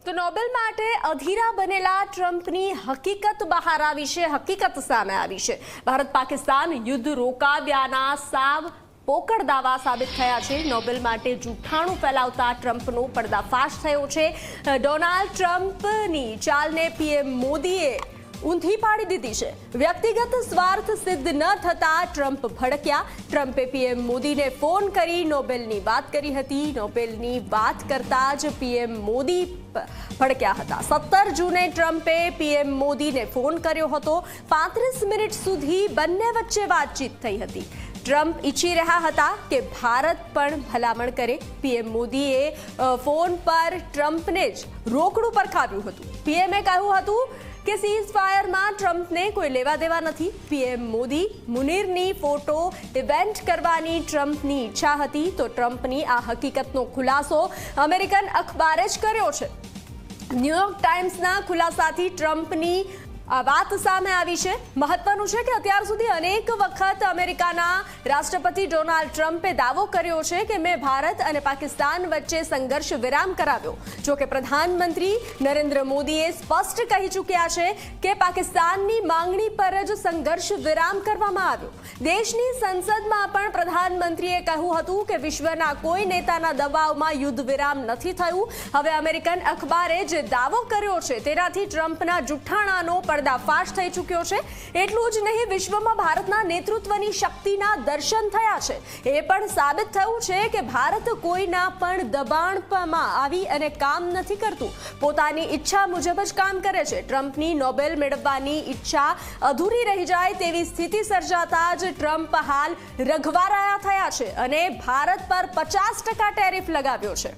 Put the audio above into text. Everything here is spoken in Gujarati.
તો નોબેલ માટે અધીરા બનેલા ટ્રમ્પની હકીકત બહાર આવી છે, હકીકત સામે આવી છે। ભારત પાકિસ્તાન યુદ્ધ રોકાવ્યાના સાવ પોકળ દાવા સાબિત થયા છે। નોબેલ માટે જૂઠાણું ફેલાવતા ટ્રમ્પનો પર્દાફાશ થયો છે। ડોનાલ્ડ ટ્રમ્પની ચાલને પીએમ મોદીએ ઊંધી પાડી દીધી છે। વ્યક્તિગત સ્વાર્થ સિદ્ધ ન થતા ટ્રમ્પ ભડક્યા। ટ્રમ્પે પીએમ મોદીને ફોન કરી નોબેલની વાત કરી હતી। નોબેલની વાત કરતા જ પીએમ મોદી ભડક્યા હતા। 17 જૂને ટ્રમ્પે પીએમ મોદીને ફોન કર્યો હતો। 35 મિનિટ સુધી બંને વચ્ચે વાતચીત થઈ હતી। ટ્રમ્પ ઈચ્છી રહ્યા હતા કે ભારત પણ ભલામણ કરે। પીએમ મોદીએ ફોન પર ટ્રમ્પને જ રોકડું પરખાવ્યું હતું। પીએમએ કહ્યું હતું કે સીઝ ફાયરમાં ટ્રમ્પને કોઈ લેવા દેવા નથી। પીએમ મોદી મુનીરની ફોટો ઇવેન્ટ કરવાની ટ્રમ્પની ઈચ્છા હતી, તો ટ્રમ્પની આ હકીકતનો ખુલાસો અમેરિકન અખબારે જ કર્યો છે। ન્યૂયોર્ક ટાઈમ્સના ખુલાસાથી ટ્રમ્પની આ વાત સામે આવી છે। મહત્વનું છે કે અત્યાર સુધી અનેક વખત અમેરિકાના રાષ્ટ્રપતિ ડોનાલ્ડ ટ્રમ્પે દાવો કર્યો છે કે મેં ભારત અને પાકિસ્તાન વચ્ચે સંઘર્ષ વિરામ કરાવ્યો। જો કે પ્રધાનમંત્રી નરેન્દ્ર મોદીએ સ્પષ્ટ કહી ચૂક્યા છે કે પાકિસ્તાનની માંગણી પર જ સંઘર્ષ વિરામ કરવામાં આવ્યો। દેશની સંસદમાં પણ પ્રધાનમંત્રીએ કહ્યું હતું કે વિશ્વના કોઈ નેતાના દબાવમાં યુદ્ધ વિરામ નથી થયું। હવે અમેરિકન અખબારે જે દાવો કર્યો છે તેનાથી ટ્રમ્પના જુઠ્ઠાણાનો પર્દાફાશ થઈ ચૂક્યો છે। એટલું જ નહીં, વિશ્વમાં ભારતના નેતૃત્વની શક્તિના દર્શન થયા છે। એ પણ સાબિત થયું છે કે ભારત કોઈના પણ દબાણમાં આવી અને કામ નથી કરતું, પોતાની ઈચ્છા મુજબ જ કામ કરે છે। ટ્રમ્પની નોબેલ મેળવવાની ઈચ્છા અધૂરી રહી જાય તેવી સ્થિતિ સર્જાતા જ ટ્રમ્પ હાલ રઘવારાયા થયા છે અને ભારત પર 50% ટેરિફ લગાવ્યો છે।